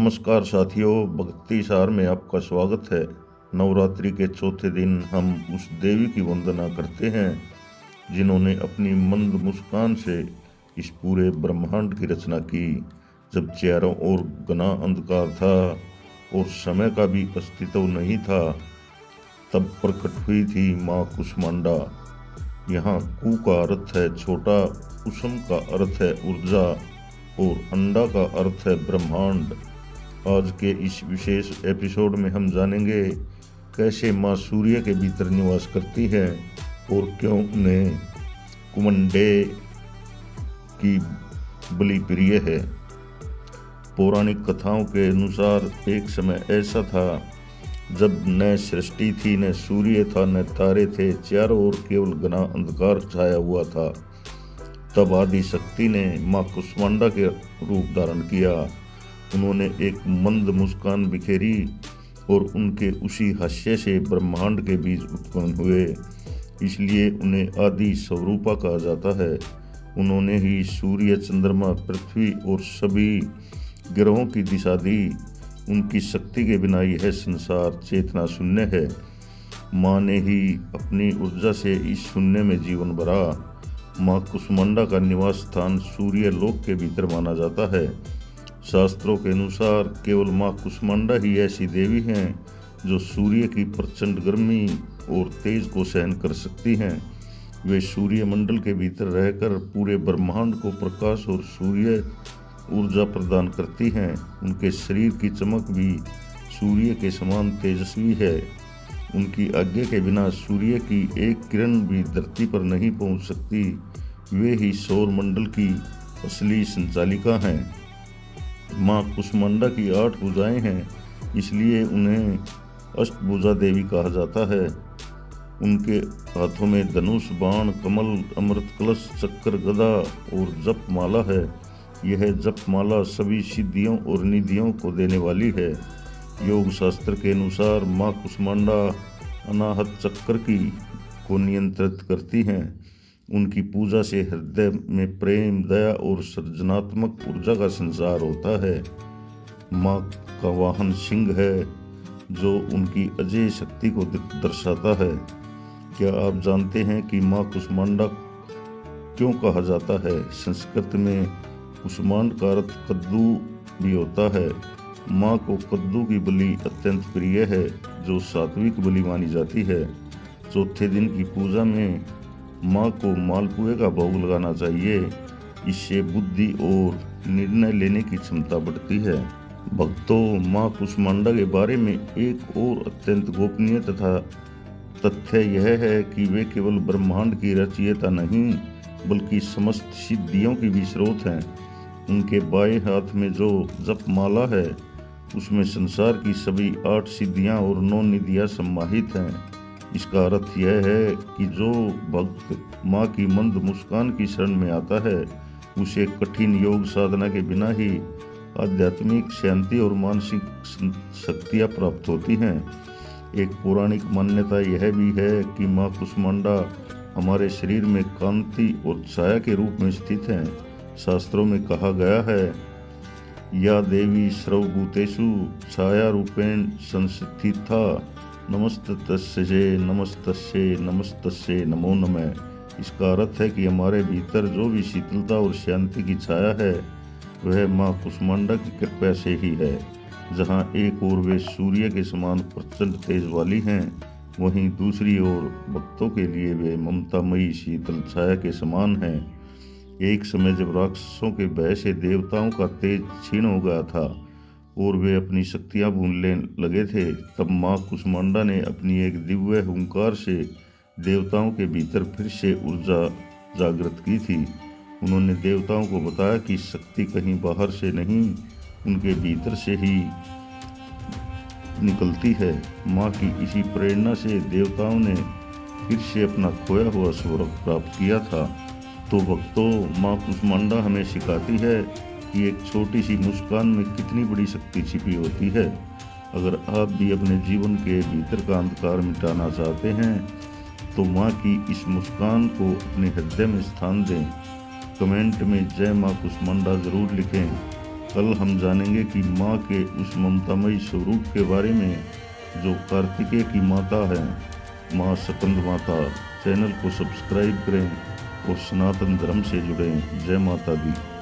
नमस्कार साथियों, भक्ति सार में आपका स्वागत है। नवरात्रि के चौथे दिन हम उस देवी की वंदना करते हैं जिन्होंने अपनी मंद मुस्कान से इस पूरे ब्रह्मांड की रचना की। जब चारों ओर घना अंधकार था और समय का भी अस्तित्व नहीं था, तब प्रकट हुई थी माँ कुष्मांडा। यहाँ कु का अर्थ है छोटा, कुसुम का अर्थ है ऊर्जा और अंडा का अर्थ है ब्रह्मांड। आज के इस विशेष एपिसोड में हम जानेंगे कैसे माँ सूर्य के भीतर निवास करती है और क्यों उन्हें कुमंडे की बलि प्रिय है। पौराणिक कथाओं के अनुसार एक समय ऐसा था जब न सृष्टि थी, न सूर्य था, न तारे थे, चारों ओर केवल घना अंधकार छाया हुआ था। तब आदि शक्ति ने माँ कुष्मांडा के रूप धारण किया। उन्होंने एक मंद मुस्कान बिखेरी और उनके उसी हास्य से ब्रह्मांड के बीज उत्पन्न हुए, इसलिए उन्हें आदि स्वरूपा कहा जाता है। उन्होंने ही सूर्य, चंद्रमा, पृथ्वी और सभी ग्रहों की दिशा दी। उनकी शक्ति के बिना यह संसार चेतना शून्य है। माँ ने ही अपनी ऊर्जा से इस शून्य में जीवन भरा। माँ कुष्मांडा का निवास स्थान सूर्य लोक के भीतर माना जाता है। शास्त्रों के अनुसार केवल माँ कुष्मांडा ही ऐसी देवी हैं जो सूर्य की प्रचंड गर्मी और तेज को सहन कर सकती हैं। वे सूर्य मंडल के भीतर रहकर पूरे ब्रह्मांड को प्रकाश और सूर्य ऊर्जा प्रदान करती हैं। उनके शरीर की चमक भी सूर्य के समान तेजस्वी है। उनकी आज्ञा के बिना सूर्य की एक किरण भी धरती पर नहीं पहुंच सकती। वे ही सौर मंडल की असली संचालिका हैं। माँ कुष्मांडा की 8 भुजाएं हैं, इसलिए उन्हें अष्टभुजा देवी कहा जाता है। उनके हाथों में धनुष, बाण, कमल, अमृत कलश, चक्र, गदा और जप माला है। यह जप माला सभी सिद्धियों और निधियों को देने वाली है। योग शास्त्र के अनुसार माँ कुष्मांडा अनाहत चक्र को नियंत्रित करती हैं। उनकी पूजा से हृदय में प्रेम, दया और सृजनात्मक ऊर्जा का संचार होता है। माँ का वाहन सिंह है जो उनकी अजय शक्ति को दर्शाता है। क्या आप जानते हैं कि माँ कुष्मांडा क्यों कहा जाता है? संस्कृत में कुष्मांड का अर्थ कद्दू भी होता है। माँ को कद्दू की बलि अत्यंत प्रिय है, जो सात्विक बलि मानी जाती है। चौथे दिन की पूजा में माँ को मालपुए का भोग लगाना चाहिए। इससे बुद्धि और निर्णय लेने की क्षमता बढ़ती है। भक्तों, माँ कुष्मांडा के बारे में एक और अत्यंत गोपनीय तथा तथ्य यह है कि वे केवल ब्रह्मांड की रचयिता नहीं, बल्कि समस्त सिद्धियों की भी स्रोत हैं। उनके बाएं हाथ में जो जप माला है, उसमें संसार की सभी 8 सिद्धियां और 9 निधियां समाहित हैं। इसका अर्थ यह है कि जो भक्त माँ की मंद मुस्कान की शरण में आता है, उसे कठिन योग साधना के बिना ही आध्यात्मिक शांति और मानसिक शक्तियाँ प्राप्त होती हैं। एक पौराणिक मान्यता यह भी है कि माँ कुष्मांडा हमारे शरीर में कांति और छाया के रूप में स्थित हैं। शास्त्रों में कहा गया है, या देवी सर्वभूतेषु छाया रूपेण संस्थिता, नमस्तस्यै नमस्तस्यै नमस्तस्यै नमो नमः। इसका अर्थ है कि हमारे भीतर जो भी शीतलता और शांति की छाया है, वह माँ कुष्मांडा की कृपा से ही है। जहाँ एक ओर वे सूर्य के समान प्रचंड तेज वाली हैं, वहीं दूसरी ओर भक्तों के लिए वे ममतामयी शीतल छाया के समान हैं। एक समय जब राक्षसों के भय से देवताओं का तेज क्षीण हो गया था और वे अपनी शक्तियां भूलने लगे थे, तब माँ कुष्मांडा ने अपनी एक दिव्य हुंकार से देवताओं के भीतर फिर से ऊर्जा जागृत की थी। उन्होंने देवताओं को बताया कि शक्ति कहीं बाहर से नहीं, उनके भीतर से ही निकलती है। माँ की इसी प्रेरणा से देवताओं ने फिर से अपना खोया हुआ स्वर्ग प्राप्त किया था। तो भक्तों, माँ कुष्मांडा हमें सिखाती है कि एक छोटी सी मुस्कान में कितनी बड़ी शक्ति छिपी होती है। अगर आप भी अपने जीवन के भीतर का अंधकार मिटाना चाहते हैं, तो माँ की इस मुस्कान को अपने हृदय में स्थान दें। कमेंट में जय माँ कुष्मांडा जरूर लिखें। कल हम जानेंगे कि माँ के उस ममतामयी स्वरूप के बारे में जो कार्तिकेय की माता है, माँ स्कंद माता। चैनल को सब्सक्राइब करें और सनातन धर्म से जुड़ें। जय माता दी।